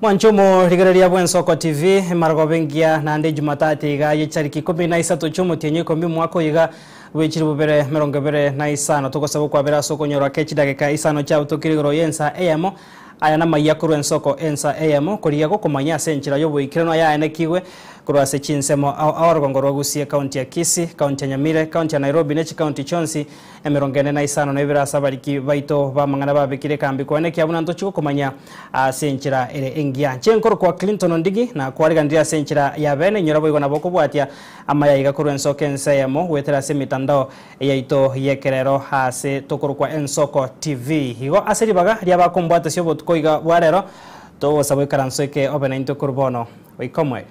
Mwanchumo rigereria Bwensoko TV margo bengia nande Jumatatu iga yichariki 13 chumo tienye kombi mwako iga wechiri bubere 25 tugosaba kwabera soko nyoro kechi dagika isano cha utokirigoro yensa AM aya na mayakuru ensoko ensa AM kuriya ko komanya senchira yo bwikirano ya enekiwe kurwase chinsemo awarugongoro gusie county ya Kisii, county ya Nyamire, county ya Nairobi nechi county Chonsi emerongene na isano na ibira sabariki baito bamangana babikire kambi kwaneke abuna ntochiko komanya senchira ere engia chenkoro kwa Clinton Ndigi na kwarigandia senchira ya bene nyorabo igona boko bwatia amaya igakuru ensoko ensa AM wetera se mitandao yaito yekerero hase tokoro kwa Ensoko TV higo aseribaga ryaba kombata syo botkoiga warero to sabwe karansoke obena into kurbono wikomwe.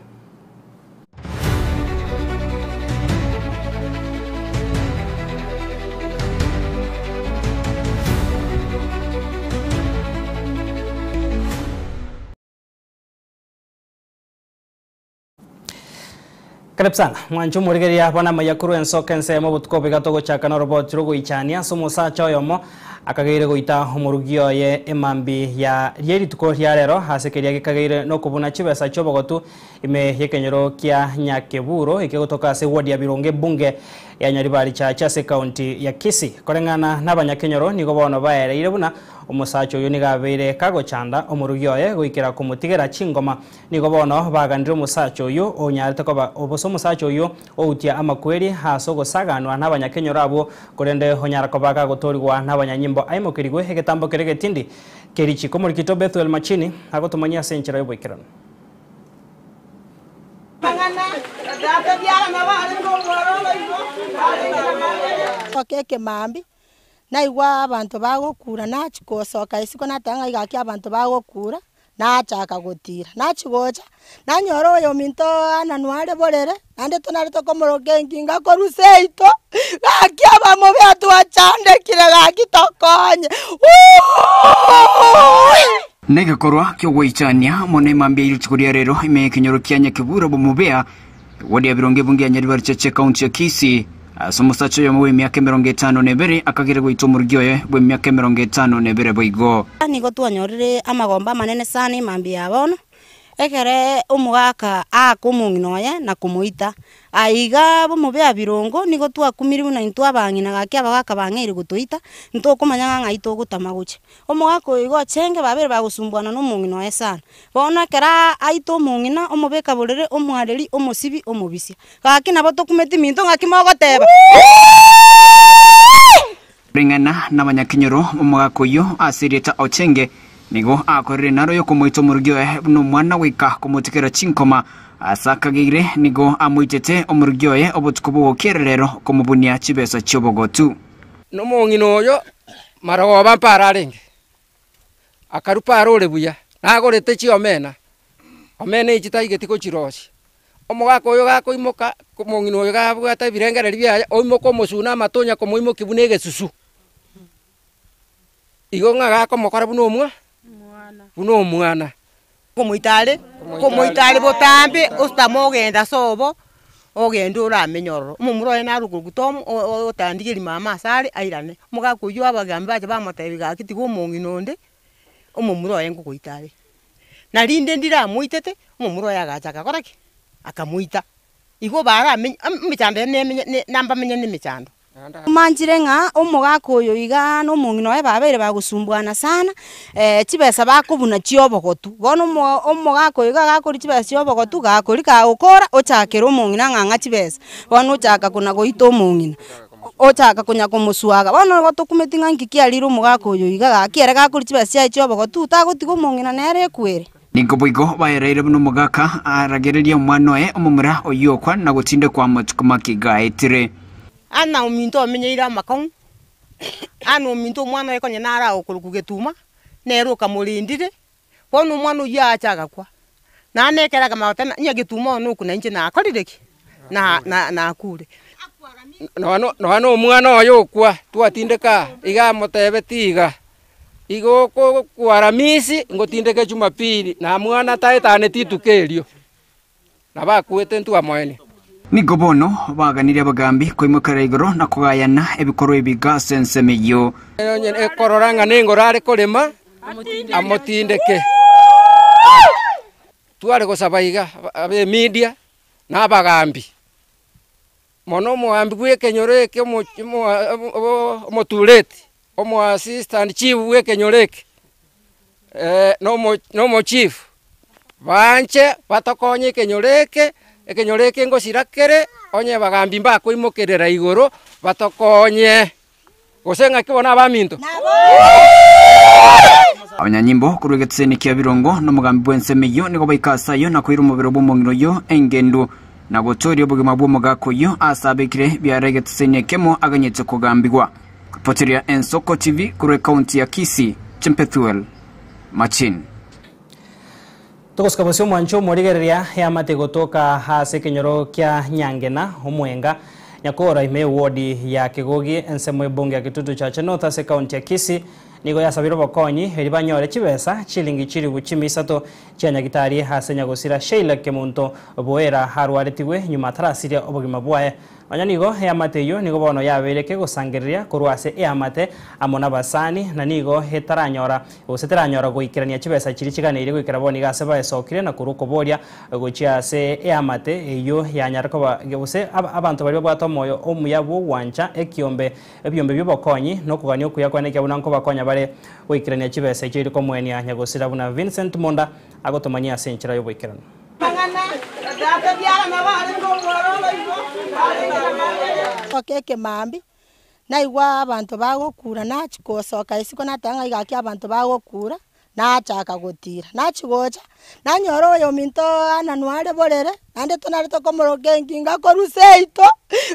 Karibu sana mwanchumo rigeria bwana mayakuru Ensoko ensemo butkobe gatogo chakana robot rogo ichania somo sacha yomo akagire goita umurugio ye emambi ya yeri tuko rero hasekeria gikagire no kubuna chibesa chobogotu ime yekenyero kia Nyakeburo ikegotoka se ward ya Bironge bunge ya Nyaribari cha se county ya Kisii korengana n'abanyakenyero nigo bono baere ire buna umusacho yo nigabere kago chanda umurugio ye goikira kumutigera chingoma nigo bono bagandire umusacho yo onyarete ko oboso umusacho yo outia amakweri hasogo saganwa n'abanyakenyero abo korende honyara ko baga gotorigwa n'abanyanyimbo aimo kirigwe hegetambo kerege tindi kerichi ko muri kito Bethel Machini agotomanya senchira yo boikirano okeke mambi naigwa abantu bagokura nachikosoka isiko natanga igaki abantu bagokura nachaka gutira nachigocha nanyoro yo minto ananware borere ande tonare to komorogengi ngakoruseito gaki abamo byatu achande kire gaki tokonye Negakorwa kyo weichania mone mambia ilchikuria rero ime kinyoro kia Nyakeburo bomubea wadi ya Bironge bunge ya Nyaribari cha county ya Kisii somusacho yo mwe myaka 52 akagire goito murugioye bwe myaka 52 boigo nigo twanyorire amagomba manene sana mambia abono ekere umugaka akumunginoye na kumuita aiga bomubea Birongo nigo twakumiribu na intwa bangina gaki abagaka bangere gutuita nto kumanya ngaito gutamaguche umugaka oigo chenge babere bagusumbuana no munginoye sana bona kera aito mungina umubeka burere umwareri umusibi umubisia gaki nabo tokumeti minto ngakimogoteba ringana n'abanyakinyoro umugaka yo asireta ochenge nigo akorere naro yo kumuito murugio no mwana wika kumutikera chinkoma asakagire nigo amuitete omurugio ye obutukubu kererero kumubunia chibesa chobogotu no mungino yo marago bampararenge akarupa arore buya nagorete chi omena ichitaigeti ko chiroshi omugako yo gako imoka mungino yo gabwata birengere bya oimoko musuna matonya komuimo kibunege susu igo ngagako mokora buno mwana kumuitale botambe ustamogenda sobo ogenda uramenyororo mumuro ena rugugutom otandikiri mama sare airane mugako yo abagambi baje bamotebiga kiti go munginonde umumuro yengo kuitale narinde ndira muitete umumuro yagachaka koraki akamuita igo bara michambe ne namba menye ne michando manjire nga umugako yo iga no mungino babere bagusumbuana sana chibesa bakubuna chiobogotu bono umugako iga gakuri chibesa chiobogotu gakuri ka ukora ochakera umungina nganga chibesa bono ochaka kuna goito umungina ochaka kunya kumusuaga bono gotukumetinga nkikiarira umugako yo iga gakiere gakuri chibesa chiobogotu utagotiga umungina nere kwere Ningo boigo baereire buno mugaka aragereria umwanoe umumura oyokwa na gutinde kwa matukuma kigaetire ana uminto amenyeira makon ana uminto mwana yekonye nara okurukugetuma nero kamurindire bono mwana yachaga kwa na nekera kama tena nyagituma no kuna nje na akorireki na kure no mwana oyo kwa twatindeka iga motebe tiga igo ko kwaramisi ngotindeke Jumapili na mwana taetane titukerio na bakwete ntu amoeni Nigo bono baganire abagambi koimukara igoro na kugayana ebikorwa ebigase nsemeyo ekororanga ningorare kolema amotindeke tware gusabaiga abe media na bagambi mono muambi gwe kenyoreke mo tuleti omo assistant chief gwe kenyoreke no mo chief banche batakonye kenyoreke ekenyoreke ngosirakere onye bagambi mbako imokerera igoro batakonye gosenga kibona baminto abanyanyimbo kurugetseni kya birongo no mugambi bwensemeyo nigo bayikasayo na kwira umubiro bw'umungiro yo engendo na gotori obugima bw'umugako yo asabekire byaregetseni kemo aganyetse kugambirwa kupoteria Ensoko TV kuri county ya Kisii Chempethuel Machin Tukoskabosio mwancho morigereria ya mate gotoka hase kenyoro kya Nyangena omwenga nyakora ime wodi ya Kigogi ensemo ibunge ya Kitutu cha North ase county ya Kisii nigo yasabiro bokonyi eribanyore chibesa chilingi chiri buchimi sato cyanyagitari hase nyagosira Sheila Kemunto boera harwaretiwe nyuma tarasiria obugima bwaye Nigo ya mateyo nigo bono yabereke gusangirira kurwase ya mate amona basani na nigo hetaranyora useteranyora goikirania chibesa chiri chiganire goikira boni gase baesokire na kuruko boria gochia se ya mate eyo yanyarako baguse abantu bari bwato moyo omuyabo wancha ekiombe ebyombe byobokonyi no kuganyo kuyakwane kyabunanko bakonya bare goikirania chibesa chiri komwenia nyagosira buna Vincent Monda agotomania senchira yoboikirana okeke mambi naigwa abantu bagokura nachikosoka isiko natanga igaki abantu bagokura nachaka gutira nachigocha nanyoro yo minto ananware borere ande tonare to komorogengi ngakoruseito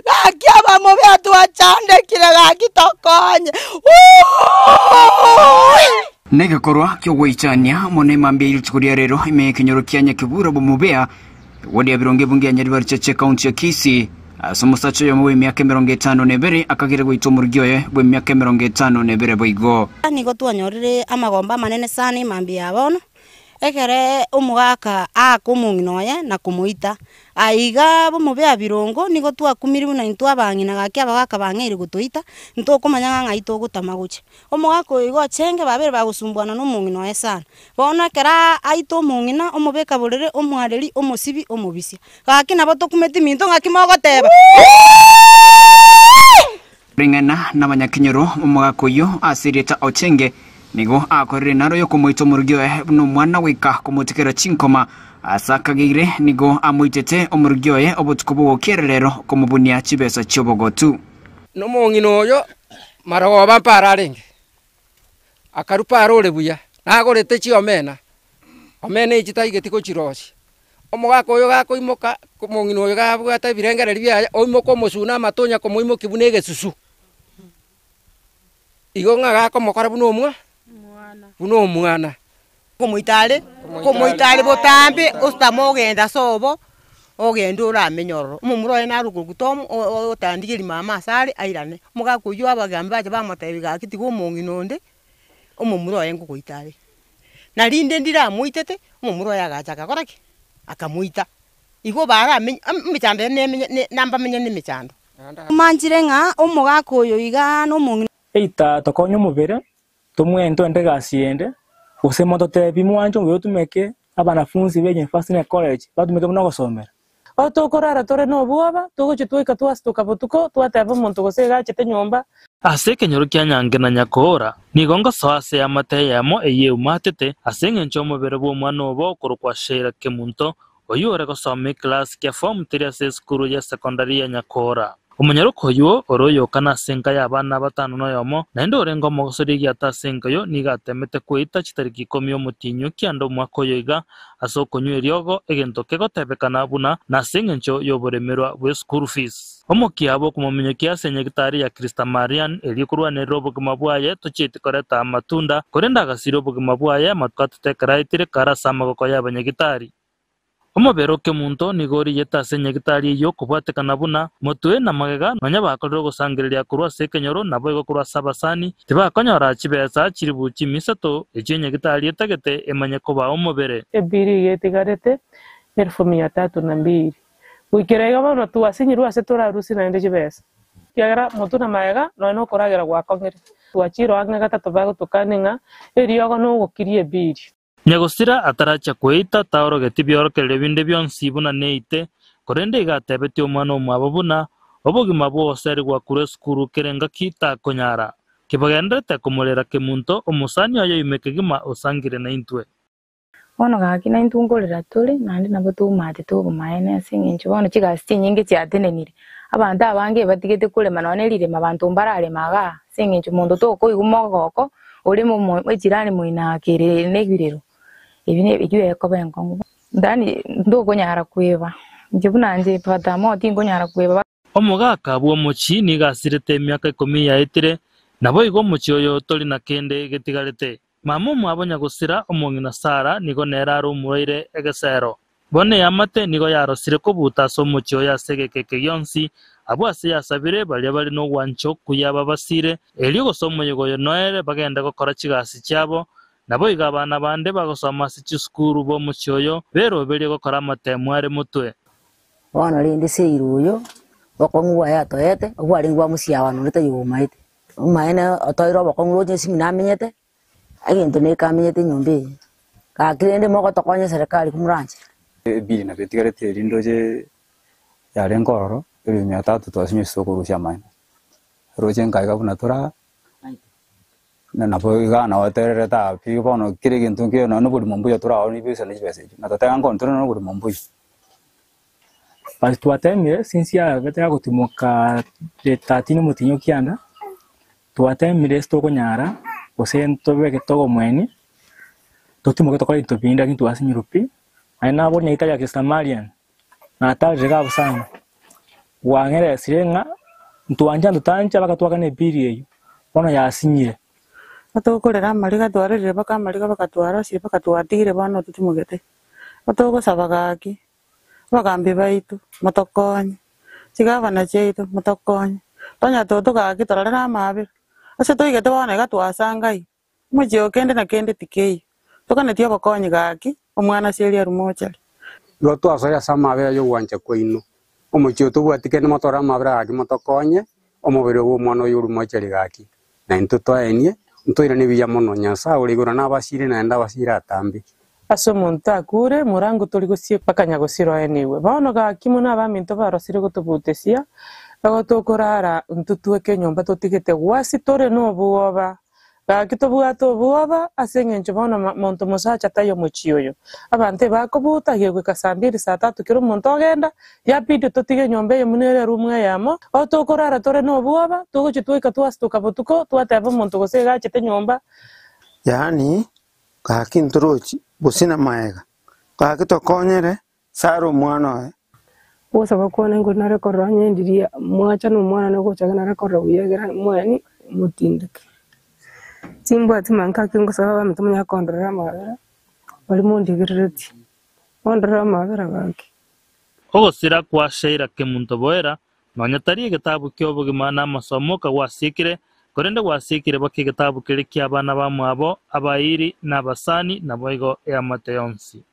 gaki abamo beatu achande kire gaki tokonye Nega korwa kyo weichania mone mambi ilchikuria rero ime kinyoro kyanya kibura bomubea wodi abironge bunge ya nyari barcheche county ya Kisii asomusacho yo mwe myaka 52 akagire gwito murgyoye bwe myaka 52 boigo nigo twanyorire amagomba manene sana mambi yabono ekere umugaka akumunginoye na kumuita aiga bomubea birongo nigo twakumiribu na ntwabangina gaki abagaka bang'iri gutuita ntokumanya ng'aito gutamaguche umugaka igo chenge babere bagusumbuana no munginoye sana bona kera aito mungina umubeka borere umwareri umusibi umubisia gaki nabo tokumeti minto ngaki mogoteba ringana n'abanyakinyoro umugaka yo asireta ochenge nigo akorire naro yo kumuito murugyo no mwana wika kumutikera chinkoma asakagire nigo amuitete omurugyo obutukubo kererero kumubunia chibesa chobogotu no mungino yo marago bampararenge akarupa arole buya nagorete chi omena ichitaigeti ko chirosi omugako yo gako imoka mungino yo gabwata birengereri bya oimoko musuna matonya komuimo kibunege susu igo ngagako mokora buno mwana kumuitale botambi ustamo ogenda sobo ogenda uramenyororo umumuroye narugugutomu otandikiri mama asari airane mugako yo abagambi baje bamotebi gakiti go munginonde umumuroye ngukuitale narinde ndira muitete umumuroye agachaka koraki akamuita igo bara michande ne namba menye ne michando manjire nga umugako yo iga no mungino eita tokonyo mubere tumwento ende gasiende usemo totebi mwanjo ngo tumeke abanafunzi beje Fasine College batumeke muno gosomera otokorara tore no buaba tugoche twika twastuka botuko twateba muntu gosega chete nyomba ase kenyoro kya Nyangena nyakora nigonga soase ya mate yamo eye umatete asenge nchomo bere bo mwana obo kurukwa Sheila Kemunto oyore gosome class kya form 3 school ya secondary ya Nyakora Umunyaroko yo oroyo kana senka y'abana batanu no yomo nendo rengo mogosori yata senka yo nigatemete kwita chitariki komyo mutinyo kyando mwako yoiga asokonyo eriogo egento kegotebekana buna na sengencho yoboremerwa we school fees omokiabo kumomenyo kya senyegitari ya Krista Marian elikurwa ne robo kumabwaye tuchiti koreta matunda korenda gasiro bugumabwaye matkatete karaitire karasama goko y'abanyegitari Omobero Kemunto nigori yeta senyegitari yo kubwatekana buna motwe na magega nonya bakorero gusangiriria kurwa sekenyoro nabo ego kurwa sabasani tibakonyora chibesa chiribuchi misato echenyegitari etagete emanye ko ba omobere ebiri yetigarete 1302 wikirega bano tuasinyirwa asetora rusi na ende chibesa kiagara motuna magega no koragera gwakongere twachiro agna gatatu bago tukaninga eriogo no gokirie biri Nyagosira ataracha kweita taoro geti byorokerere binde byonsi buna neite korende igatebete omwana omwabo buna obogima bwose ari gwakure skuru kerenga kita konyara kibagendete kumulera kemunto omusani oyo imekegima osangire na intwe bono gaki na intungorera tuli nandi nabo tumate tubumaene singincho bono chigasi nyingi cyatenenire abantu abange batigete kulema none lirema abantu mbarare maga singincho mundu toko igumogoko uri mu ejirani muina kirere negirero ibine bigiye ko bengo ndani ndogo nyara kweba njibunanje patamo tingo nyara kweba omugaka bwo muchi ni gasirete emyaka 10 yaitire nabo igo muchi oyo toli na kende getigarete mamu mwabo Nyagosira omongina Sara nigo neraro umuire egesero bone yamate nigo yarosire ko butaso muchi oyo asegekeke yonsi abwase yasabire bali no gwancho kuyaba basire elio gosomo yogoyo noere bagenda gukora kigasi cyabo nabo igabana bande bagosoma sikuru bo muchi oyo bero beri gukora amatemu ari mutwe wana rindi seiruyo bakongwa ya toyete obwari ngwa musiabano nete yumaite umaena otoiro bakongwa je siminamenyete agento ne kamenyete nyombe ka kirende moko tokonye serikali kumuranje bili na betigarete rindoje ya rengoro iri myatatu twasinye soko rusha mine roje ngaiga bunatura na napo igana waterere ta pi bono kirege ntunke no buri mumbu ya tura oni bisa ne bese na tata ngon tuna no buri mumbu Pas tuatemire sinsia bete agutimoka de tatino mutinyo kianda tuatemire stoko nyara osento beke togo mweni totimo ke tokali topinda kintu asinyirupi aina bone italia kistamarian na tal jega busana wangere sirenga ntuanja ntutancha bakatwaka ne biri eyo bono yasinyire batokorera amariga twarerire bakamariga bakatwara sire bakatwatire bono tutimugete batoko sabagaki bagambi baitu matokonye sigabana cheito matokonye tonya toto gaki torara mabir ase toigete bona gatwasangai mujyo kende na kende tikei tokane tiyo bakonye gaki omwana seria rumochari loto asaya samabe yo wanje koino omujyo to bwatikene motora mabra gaki matokonye omubere wo mwana yo rumochari gaki na intotoenie ntoire ne biya mono nyasa urigura nabasire na enda basira atambi aso monta kure murango toli gosie paka Nyagosira eniwe bono gaki muna baminto barosire gotubutesia bagotokorara ntutweke nyomba totigete gwasi tore no buoba gaki tobuato buoba asengencho bono monto mosacha tayo mochioyo abante bakobuta yegwe kasambiri saa 3 kiro monto agenda ya bidi totige nyomba ye munere rumwe yamo otokorara tore no buoba tugochitweka twastuka botuko twateba monto gosega chete nyomba yani gaki ntorochi busina maega gaki tokonyere saro mwana Osa bakone ngo nare koronye ndiria mwacha no mwana no gocha nare koroye gara mwani mutindike Timbo atimanka kingo saba mtumya kondora mabera bali mundi gireti kondora mabera gaki Ogosira kwa sheira kemunto boera nonyatarie gitabu kyobugima n'amasomo kagwasikire korende gwasikire baki gitabu kiri kyabana bamwabo abairi n'abasani naboigo ya Mateyonsi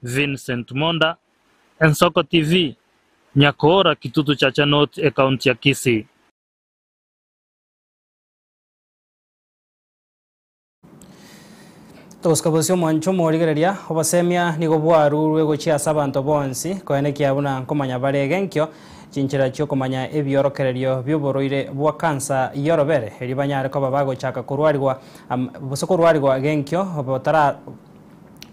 Vincent Monda Ensoko TV Nyakora kitutu cha Chanot account ya Kisii Toskabosio mwancho morigereria obasemia nigo bwaru rwego chia sabanto bonsi koene kiabuna komanya baregenkyo chinchira cyo komanya ebyorokererio byoboroire bwa kansa yorobere eribanyare ko babago chaka kurwarirwa busokorwarirwa genkyo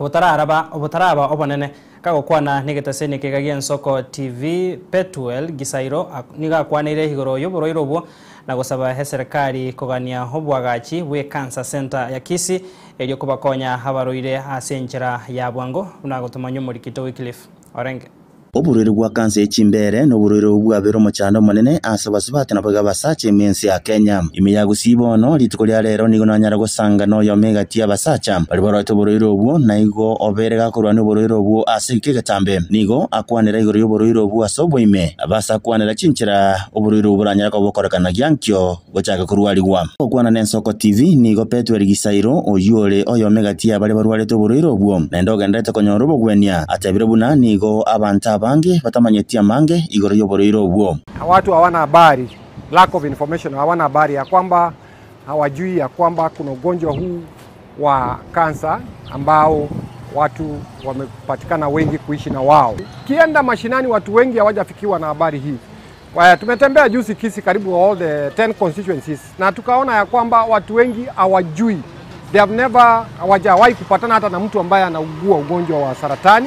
obotaraba obonene kagokwana nigetasene kegagia Ensoko TV Petuel Gisairo niga kwanire higoro yoboroire obwo na gusaba serikali kugania obwagachi we cancer center ya Kisii elyo kubakonya abaroire asenchera ya bwango unagotumanyo muri kito Wycliffe Orenge Oburere bwa kansa echimbere no burere bwa bero mochando monene asabasibate na baga basache mensi ya Kenya imiyago sibono lituko lya rero nigo nanyara gusanga no yomega tia basacha bali boroto burere obwo na igo oberega kurwa no burere obwo asike gatambe nigo akwanira igoro yoburere obwo asoboime abasa kwanira chinchira oburere oburanyara ko bokorekana gyankyo gochaka kurwaligwa okwana n'Ensoko TV nigo Petuel Gisairo oyole oyomega tia bali barwale to burere obwo na ndoga ndete konyoro bogwenia atabire buna nigo abanta bange batamanyetia mange igoro yoboroire obwo watu hawana habari, lack of information, hawana habari ya kwamba hawajui ya kwamba kuna ugonjwa huu wa kansa ambao watu wamepatikana wengi kuishi na wao. Kienda mashinani watu wengi hawajafikiwa na habari hii. Tumetembea juzi Kisii karibu all the 10 constituencies na tukaona ya kwamba watu wengi hawajui. They have never hawajawahi kupatana hata na mtu ambaye anaugua ugonjwa wa saratani.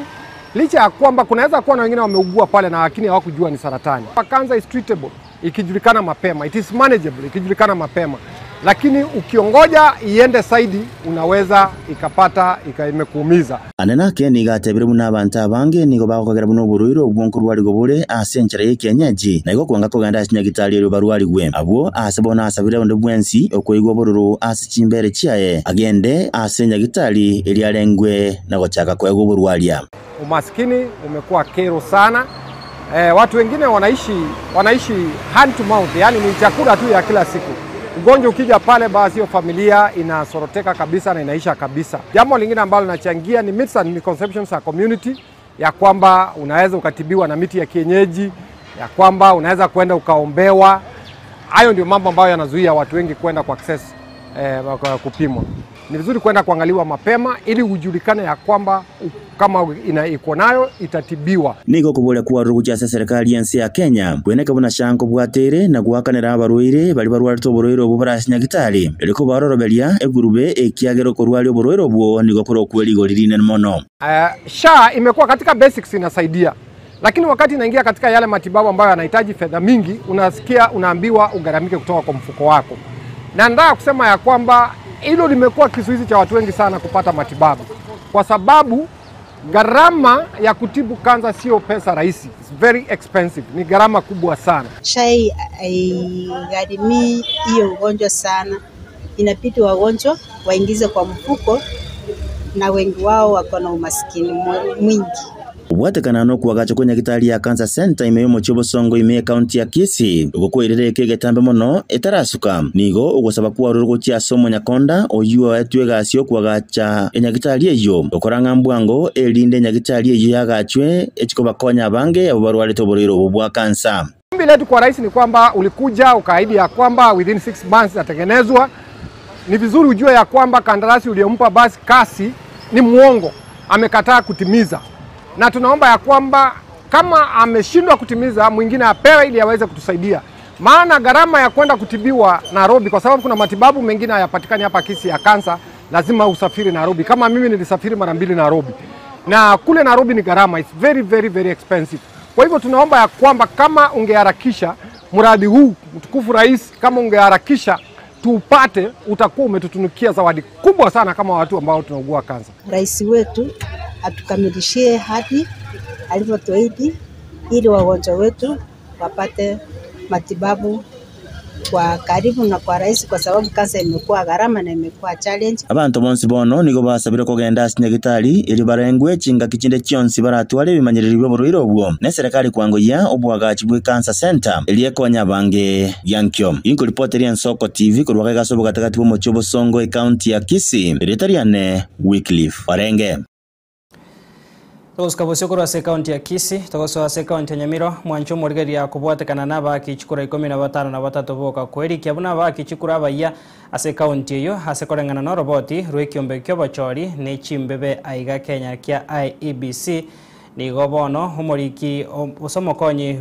Licha ya kwamba kunaweza kuwa na wengine wameugua pale na lakini hawakujua ni saratani. Cancer is treatable ikijulikana mapema. It is manageable ikijulikana mapema. Lakini ukiongoja iende zaidi unaweza ikapata imekuumiza. Anenake ni gatebire muna abantu abange nigo bakogera buno buruiro bwonkuru bari gobure asenchera yekenyeji naigo kwanga koganda asinyagitali ero baruari gwe abo asabona asabire onde bwensi okoigwa bororo asichimbere chiaye agende asenyagitali eri arengwe na gochaka kwego buruaria. Umaskini umekuwa kero sana. Watu wengine wanaishi hand to mouth, yani ni chakula tu ya kila siku. Ugonjwa ukija pale basi hiyo familia inasoroteka kabisa na inaisha kabisa. Jambo lingine ambalo linachangia ni myths and misconceptions ya community, ya kwamba unaweza ukatibiwa na miti ya kienyeji, ya kwamba unaweza kwenda ukaombewa. Hayo ndio mambo ambayo yanazuia watu wengi kwenda kwa access kupimwa. Ni vizuri kwenda kuangaliwa mapema ili ujulikane ya kwamba kama iko nayo itatibiwa. Nigo kubole kwa ruguja serikali yensi ya Kenya bweneka buna shanko bwatere na guhakanira abaruire bali barwari to buruiro bubarasinya gitari eliko baroroberia egurube ekiagero korwali oburuiro bwo nigo koro kweli golirine mono. SHA imekuwa katika basics inasaidia, lakini wakati inaingia katika yale matibabu ambayo yanahitaji fedha mingi unaambiwa ugaramike kutoka kwa mfuko wako. Na nataka kusema ya kwamba hilo limekuwa kizuizi cha watu wengi sana kupata matibabu, kwa sababu gharama ya kutibu kansa sio pesa rahisi. It's very expensive. Ni gharama kubwa sana. SHA haigharimii hiyo ugonjwa sana. Inabidi wagonjwa waingize kwa mfuko na wengi wao wako na umaskini mwingi. Ubwatekana no kuagacho kwenye gitari ya Cancer Center imeyo mochibo songo ime county ya Kisii ugokwirire kegetambe mono etarasuka nigo ugosaba kuwa rurugo cia somo nyakonda oyuwa etwegasio kuagacha enyagitari eyo okoranga mbwango elinde nyagitari eyo yagachwe echikoba konya bange abo barwari to boriro bwa kansa. Ombi letu kwa rais ni kwamba ulikuja ukaahidi ya kwamba within 6 months atatengenezwa. Ni vizuri ujue ya kwamba kandarasi uliyompa basi kasi ni muongo, amekataa kutimiza. Na tunaomba ya kwamba kama ameshindwa kutimiza mwingine apewe ili aweze kutusaidia. Maana gharama ya kwenda kutibiwa Nairobi, kwa sababu kuna matibabu mengine hayapatikani hapa Kisii ya kansa, lazima usafiri Nairobi. Kama mimi nilisafiri mara 2 Nairobi. Na kule Nairobi ni gharama, it's very very very expensive. Kwa hivyo tunaomba ya kwamba kama ungeharakisha mradi huu, mtukufu rais, kama ungeharakisha tuupate, utakuwa umetutunukia zawadi kubwa sana kama watu ambao tunaugua kansa. Rais wetu atukamilishie hadi alivyotuahidi ili wagonjwa wetu wapate matibabu kwa karibu na kwa rahisi, kwa sababu kansa imekuwa gharama na imekuwa challenge. Abantu bonsi bono nigo basabire kugenda asinyagitari ili barengwe chinga kichinde chionsi baratwale bimanyiriri byo bwo ne serikali kwangoya obwagachi bwe Cancer Center ili ekonya bange yankyo. Inko reporter ya Soko TV kurwaka gasobo katakati bo mochobo songo county ya Kisii Retariane Wycliffe Warenge. Toskabosyo kura se county ya Kisii togoso se county ya Nyamiro mwancho morigeri ya kubwatekana naba kichikura 15 na batatu boka kweri kyabuna ba kichikura baya ase county yo ase korengana no roboti rwekiombe kyo bachori ne chimbebe aiga Kenya kya IEBC ni gobono umoriki osomokonyi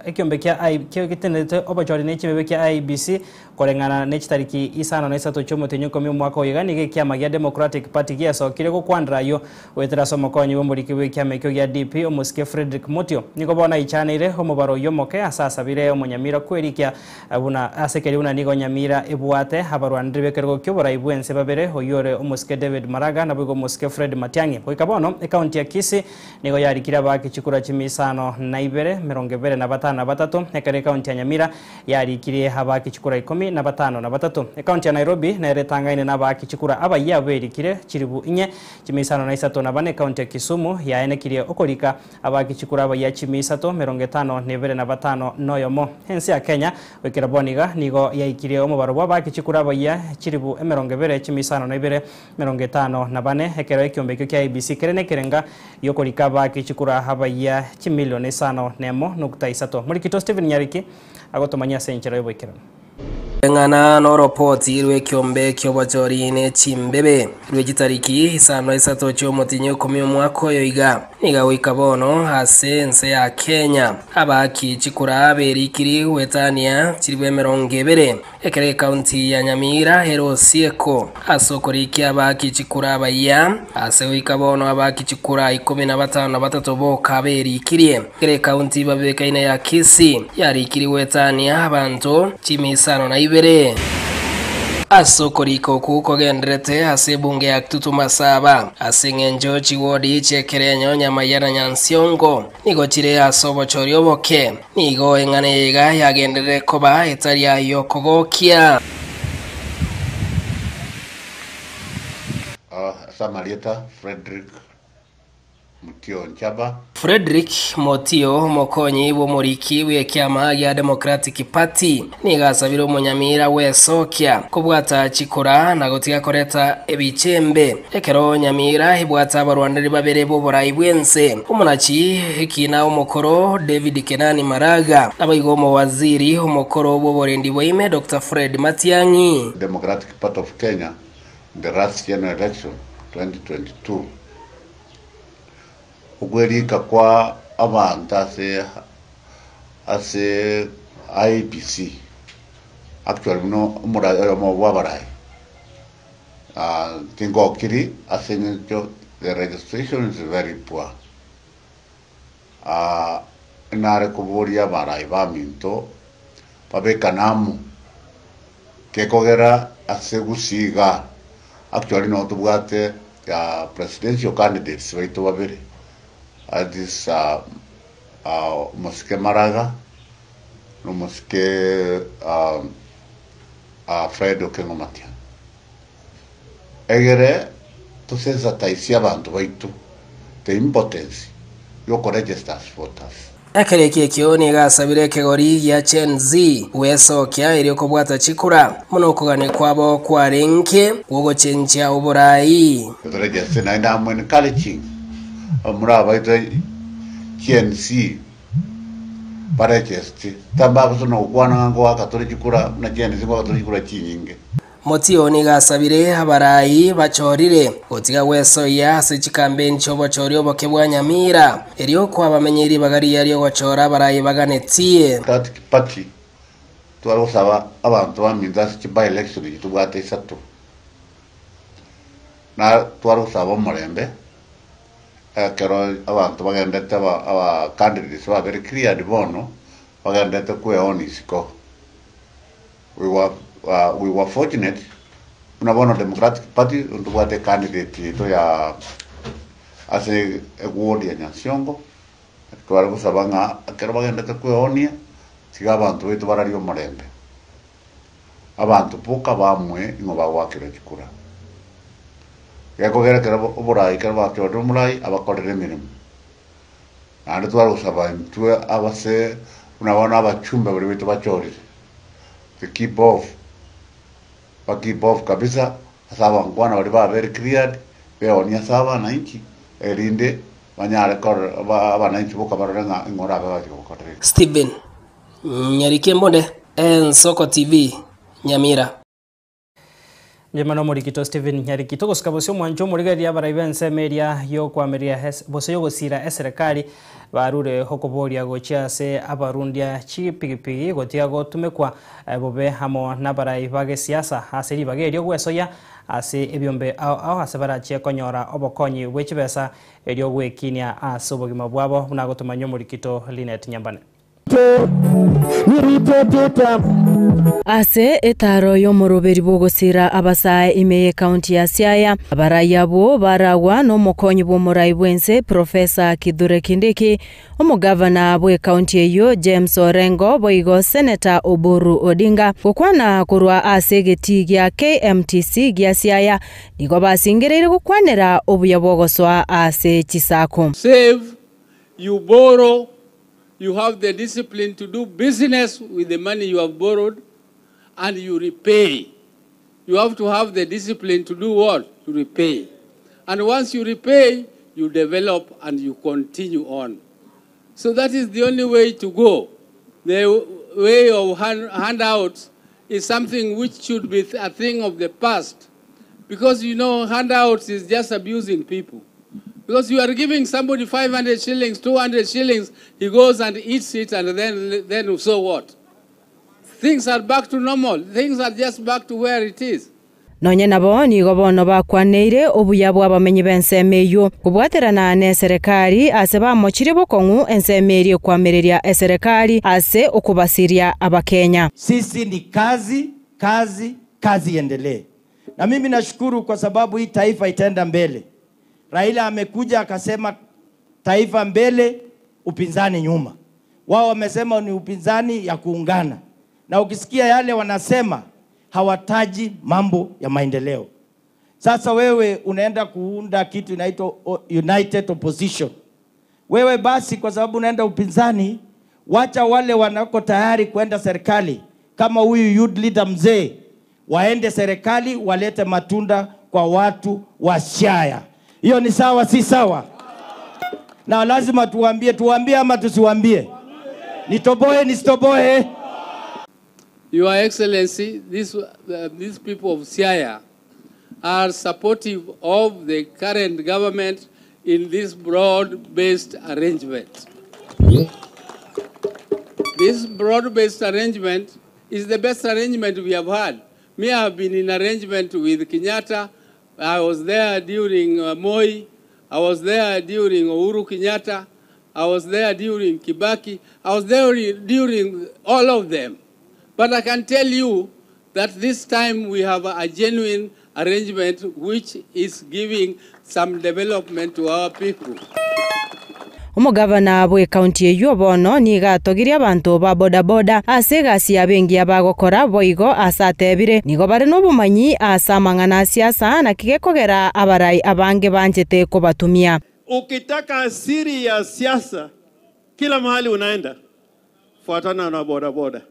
ekiombe kya gitenete obachori ne chimbebe kya IEBC korengana ne chitariki isano na isato chomo tenyuko mi mwaka oyigani ge kya magia Democratic Party gya so kirego kwandrayo wetera somokonyi bomuriki we kya mekyo ya DP omuske Frederick Mutio niko bona ichanire homobaro yomoke asasa bire omonyamira kwerikia abuna asekeri una nigo nyamira ebwate habarwandire bekergo kyobora ibwense babere oyore omuske David Maraga na bwo muske Fred Matiangi koikabono county ya Kisii nigo yarikira baki chikura chimisano na ibere 25 na batatu ekere county ya Nyamira yarikire habaki chikura 15 na batatu county ya Nairobi na eretangaine na baki chikura abaya berikire chiribu inye chimisano na isato na bane county ya Kisumu yaenekire okorika abaki chikura abaya chimisatu 55 noyomo hensi ya Kenya wekera boniga nigo yaikire omubaro bwabaki chikura abaya chiribu 20 chimisano na 55 na bane ekero ekiombe kyo kya IEBC kerene kerenga yokorika baki chikura abaya chimilioni 5.3 muri kito Steven Nyariki agotomanya senchero yoboikera. ngana no repoti rwe kyombe kyobochorine chimbebe rwe gitariki isano isato cy'umutinyo kumi mwako yoiga niga wikabono hase nse ya Kenya abaki chikura berikiri wetania chirwe 20 ekere county ya Nyamira herosieko asokorikia abaki chikura baya ase wikabono abaki chikura 15 batatu boka berikiri ekere county babekaina ya Kisii yarikiri wetania abantu chimisano na ibere asokoriko kuko gendrete ase bunge ya Tutuma Saba asingenjo chiwodi chekerenyo Nyamayana Nyansiongo nigo chire asobochorio boke nigo enganega yagendere koba etaria yokogokia Samarieta Frederick Motio mokonyi bomuriki w'ekyama ya Democratic Party nigasabira umunyamira wesokia kubwata chikora na gotiga koreta ebichembe ekero Nyamira ibwata abarwandari babere bo borayi bwense umunachi hikina umukoro David Kenani Maraga abayigomo waziri umukoro bo borendi boime Dr. Fred Matiang'i. Democratic Party of Kenya, the last general election 2022 ugwerika kwa abantu ase IEBC actually no umurayo mo wabarai tingokiri ase njo the registration is very poor nare kuburia barai baminto babekanamu kekogera ase gusiga actually no tubwate ya presidential candidates baito babere this Mosque Maraga no Mosque Fred Okengo Matiang'i egere tuseza taisia abantu baitu the impotence yo register voters akereke kioni gasabire kegori ya Gen Z wesokia iri kubwata chikura muno kugane kwabo kwa renke wogo chenja uburayi register na ndamwe college muraba ita KNC parechesti tamba sono kwana ngo akatori chikura na KNC ngo akatori chikura chinyinge Motio ni gasabire abarayi bachorire otiga weso ya se chikambe nchobo chorio bokebwa Nyamira eriyo kwa bamenyeri bagari yari gochora abarayi baganetie party twaro saba abantu baminda chiba election yitubate isatu na twaro saba murembe kero abantu bagendete aba candidates ba very clear bono bagendete kweonisiko we were fortunate unabono Democratic Party ntubate candidate to ya ase ward ya Nyansiongo twari gusabanga kero bagendete kweonia tiga abantu betu barario murembe abantu poka bamwe ngo bawakira chikura yakogera kera uburayi kera bachodo murayi abakorere mirimo andi twari gusaba ntwe abase unabona abachumba bari betu bachorire to keep off kabisa asaba ngwana bari ba very cleared beonia saba na inchi erinde banyare kor abana inchi boka barenga ngora ba bakorere. Steven Nyarikembonde Ensoko TV Nyamira. Jemano murikito Steven Nyarikito gosikabosyo mwanjo murigari abarayibense media yo kwameria bose yo gosira eserikali barure hokoboria gochia se abarundia chipigipigi gotia gotumekwa bobe hamo nabarayi bage siasa aseri bage ryo gwesoya ase ebyombe ao asebara chia konyora obokonyi wechibesa eryo gwekinia asobogima bwabo bunagotumanyo murikito Linet Nyambane. Ase etaro yo moroberi bogosira abasae imeye county ya Siaya abaraya bo baragwa no mokonyi bo morai bwense Professor Kithure Kindiki omugavana bwe county eyo James Orengo boigo Senator Oburu Odinga gukwana kurwa ase geti gya KMTC gya Siaya nigo basingerere gukwanera obuya bogoswa ase Chisako. Save, you borrow, you have the discipline to do business with the money you have borrowed, and you repay. You have to have the discipline to do what? To repay. And once you repay, you develop and you continue on. So that is the only way to go. The way of handouts is something which should be a thing of the past. Because, you know, handouts is just abusing people. Because you are giving somebody 500 shillings, 200 shillings, he goes and eats it, and then so what? Things are back to normal. Things are just back to where it is. Nonye nabo nigo bono bakwaneire obuya bwa bamenyi bensemeyo kubwaterana ne serikali ase bamochire bokongu ensemerie kwamereria eserikali ase okubasiria abakenya. Sisi ni kazi endelee. Na mimi nashukuru kwa sababu hii taifa itaenda mbele. Raila amekuja akasema taifa mbele, upinzani nyuma. Wao wamesema ni upinzani ya kuungana. Na ukisikia yale wanasema hawataji mambo ya maendeleo. Sasa wewe unaenda kuunda kitu inaitwa United Opposition. Wewe basi kwa sababu unaenda upinzani, wacha wale wanako tayari kwenda serikali kama huyu youth leader mzee waende serikali walete matunda kwa watu wa Siaya. Hiyo ni sawa si sawa? Na lazima tuambie ama tusiwaambie? Nitoboe nisitoboe? Your Excellency, these people of Siaya are supportive of the current government in this broad-based arrangement. This broad-based arrangement is the best arrangement we have had. Me, I have been in arrangement with Kenyatta. I was there during Moi. I was there during Uhuru Kenyatta. I was there during Kibaki. I was there during all of them. But I can tell you that this time we have a genuine arrangement which is giving some development to our people. Umugavana bwe county eyo bono ni gatogiria abantu ba bodaboda ase gasi abengi abagokora boigo asatebire nigo bare no bumanyi asamangana siasa na kigekogera abarai abange banjete kubatumia. Ukitaka siri ya siasa kila mahali unaenda fuatana na bodaboda.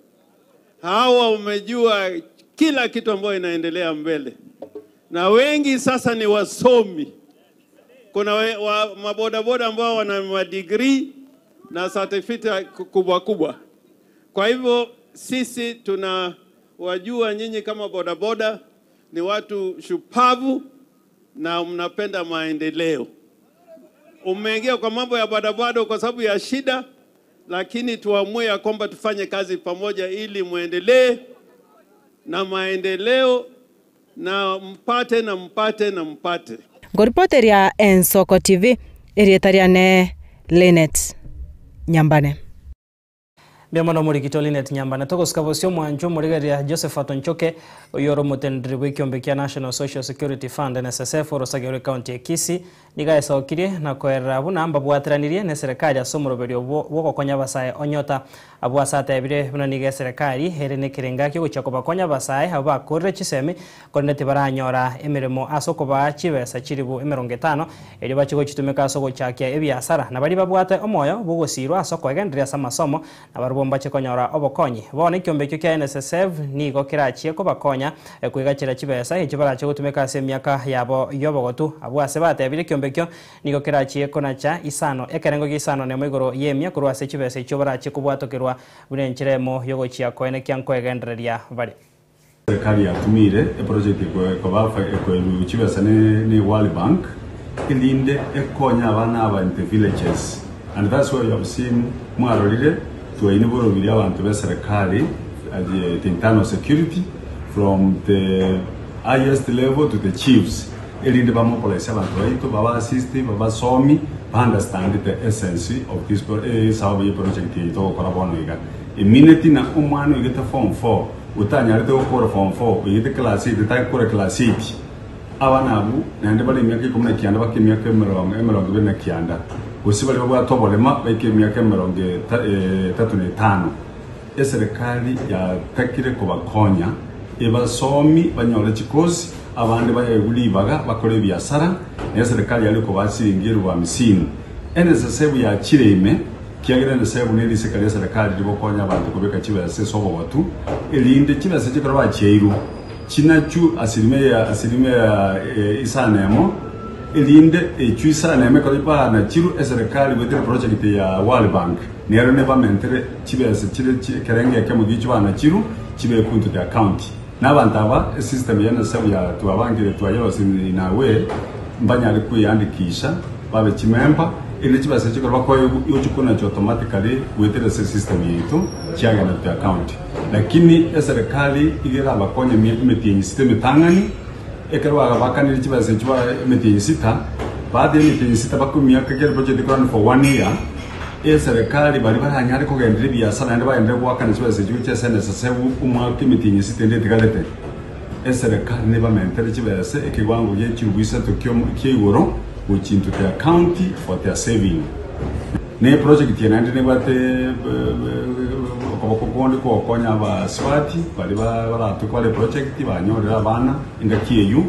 Hawa umejua kila kitu ambayo inaendelea mbele. Na wengi sasa ni wasomi. Kuna mabodaboda ambao wana degree na certificate kubwa kubwa. Kwa hivyo sisi tunawajua nyinyi kama bodaboda ni watu shupavu na mnapenda maendeleo. Umeingia kwa mambo ya bodaboda kwa sababu ya shida, lakini tuamue ya kwamba tufanye kazi pamoja ili muendelee na maendeleo na mpate. Ngoripoteria Ensoko TV erietariane Linet Nyambane. Biamono murigito Linet Nyambane toko skavosio mwanjo murigaria Joseph Atonchoke oyoro mutendri w'ikiombe National Social Security Fund NSSF orosagere county ya Kisii niga esokire na kwera buna mbabwatiranirie ne serikali asomoroberio bwo konya basaye onyota abwasata ebire buna niga serikali here ne kirenga kyo guchakoba konya basaye aba korre chisemi konete baranyora emirimo asokoba chibesa chiribu 50 eri bachigo chitumeka asoko chakia ebiasara na bari babwate omoyo bugosirwa asoko egenderia samasomo na barubomba chekonyora obokonyi bone kiombe kyo NSSF nigo kirachie ko bakonya kwigachira chibesa echibara cyo gutumeka semyaka yabo yobogotu abwase batebire kiombe nigo kirachie konacha isano ekerengo gisano ne moigoro yemya kurwase chibesa icho barache kubwatokerwa burenchiremo yogochia koene kyanko egendereria bari serikali yatumire project ko bafa ko chibesa ne World Bank ilinde ekonya abana aba in the villages, and that's why you have seen mwarorire to enable bili abantu be serikali at the internal security from the highest level to the chiefs. Elinde bamopolisi abantu baito baba assist baba somi understand the essence of this project ito kora bono iga immediately na umwana igeta form 4 utanya rete ukora form 4 igete class 8 itakora class 8 abana abu nande bali myaka 10 kianda bakimyaka 70 na kianda usibali baba tobolema bake myaka 35 eserikali ya takire kubakonya ebasomi banyole chikozi abandi bayegulibaga bakore biasara ne serikali yaliko basingirwa 50 NSSF ya Chireme kiagera NSSF ne serikali ribokonya abantu kubeka chibese sobo watu elinde chibese chikora bacheiru chinachu asilimia isanemo elinde echu isanemo kwa na chiru serikali with the project ya World Bank nero ne bamentere kibese kerenge ke mu gicu bana kiru kibe kuntu the account n'abantu aba system yana sabu ya tuabangire twayose nawe mbanyari kuyandikisha babe kimemba ile kibase kikorwa ko yochukuna automatically wetere system yetu kiaga na the account lakini serikali igera abakonye meeting system tangani ekerwa abakanira kibase kiba meeting sita baadhi ya meeting sita bakumia kagere project run for 1 year serikali bari baranyari ko gendire biasa nande baende gwakana kibase cyuche SNSS umwaka meeting sita ndete galete serikali ne bamentere kibase ekigwango ye kirwisa tokyo kiyoro which into the account for their saving ne project yenande ne bate kobokogonde ko konya ba swati bari baratukwa project banyorera abana ingakiyeyu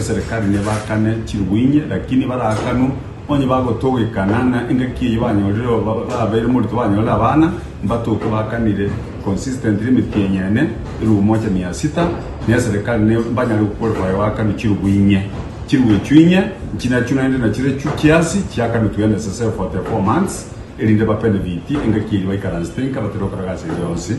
serikali ne bakane kirwinye lakini barakanu onye bagotowe kanana ingakiyeyu banyorera babere muri tubanyorera abana mbatuko bakanire consistently mitiyenyene rumoja 600 ne serikali ne banyari gukora wakanu kirwinye kirwicwinye kina cyunande na kire cyukiasi cyakanu tuyane sasa for the 4 months elinde bapende viti ingakiri baikaranstenka baterokara gase yose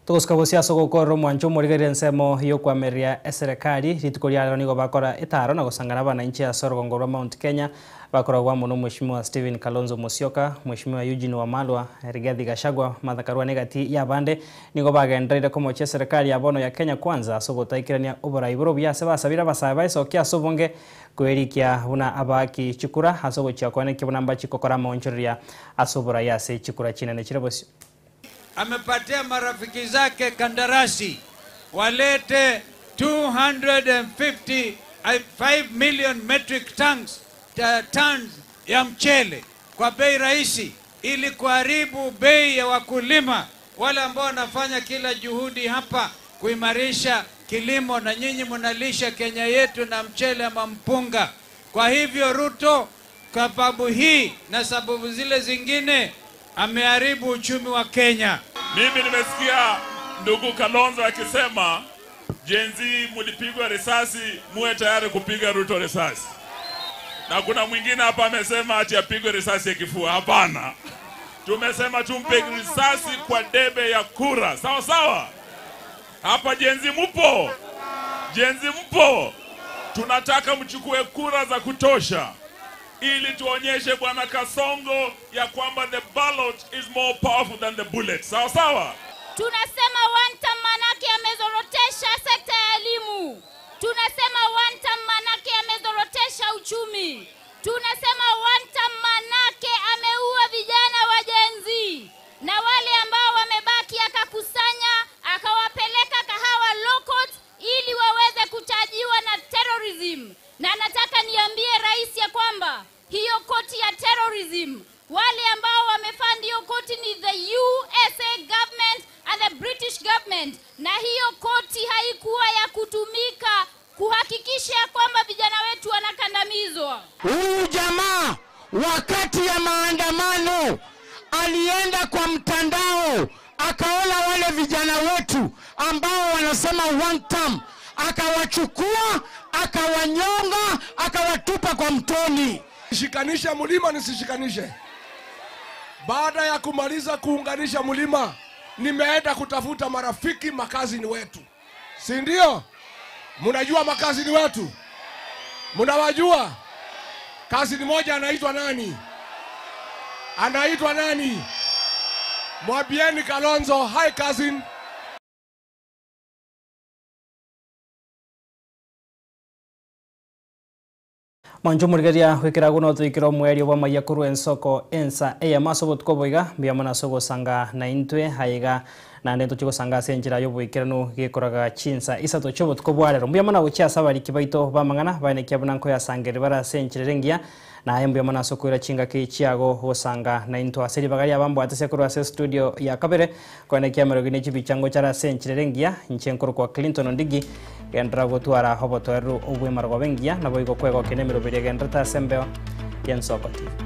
tuguskagosia sogokoro mwancho murigere nsemo hiyo kwa meria serikali ritukoria nigo bakora itaro na gusangana bana inchi ya Sorgongo rwa Mount Kenya bakoragwa muno mheshimiwa Stephen Kalonzo Musyoka mheshimiwa Eugene Wamalwa Rigathi Gachagua mathakarwa negati ya bande nigo bagenderere komoche serikali ya bono ya Kenya kwanza sogotaikirania ubora iburo byase basabira basaba isokia sobonge kwerikia una abaki chikura hasogo cyakone kibunamba chikokora monchoria asobora yase chikura chinene chirebosi amepatia marafiki zake kandarasi walete 255 million metric tons ya mchele kwa bei rahisi ili kuharibu bei ya wakulima wale ambao wanafanya kila juhudi hapa kuimarisha kilimo na nyinyi mnalisha Kenya yetu na mchele ama mpunga. Kwa hivyo Ruto kwa sababu hii na sababu zile zingine ameharibu uchumi wa Kenya. Mimi nimesikia ndugu Kalonzo akisema jenzi mulipigwa risasi muwe tayari kupiga Ruto risasi. Na kuna mwingine hapa amesema ati apigwe risasi ya kifua. Hapana. Tumesema tumpe risasi kwa debe ya kura. Sawa sawa? Hapa jenzi mpo. Jenzi mpo. Tunataka mchukue kura za kutosha ili tuonyeshe Bwana Kasongo ya kwamba the ballot is more powerful than the bullet. Sawa sawa? Tunasema one term manake amezorotesha sekta ya elimu. Tunasema one term manake amezorotesha uchumi. Tunasema one term manake ameua vijana wa Gen Z. Na wale ambao wamebaki akakusanya, akawapeleka Kahawa Law Court ili waweze kutajiwa na terrorism. Na nataka niambie rais ya kwamba hiyo koti ya terrorism, wale ambao wamefund hiyo koti ni the USA government and the British government. Na hiyo koti haikuwa ya kutumika kuhakikisha kwamba vijana wetu wanakandamizwa. Huyu jamaa wakati ya maandamano alienda kwa mtandao akaona wale vijana wetu ambao wanasema one term, akawachukua, akawanyonga, akawatupa kwa mtoni. Shikanisha mlima nisishikanishe. Baada ya kumaliza kuunganisha mlima, nimeenda kutafuta marafiki makazini wetu. Si ndio? Mnajua makazini wetu? Mnawajua? Kazini moja anaitwa nani? Anaitwa nani? Mwabieni Kalonzo, hi cousin. Manjo murigeria wikira guno twikiro mweri wa mayakuru ensoko ensa eya masobot koboiga biamana sogo sanga na intwe haiga na ndento chiko sanga senjira yo bwikirano gikoraga chinsa isa to chobot kobwarero biamana uchi asabari kibaito bamangana bane kyabunanko ya sangere bara senjirengia na ayembo biamana sokoira chinga kichiago hosanga na into aseri bagari abambo atasekuru ase studio ya kabere kone kyamero gine chibichango chara senjirengia nchenkoro kwa Clinton Ndigi gendra gotwara hobotoeru ubwe margo bengia na boigo kwego kenemero bere gendra ta sembeo yensoko TV.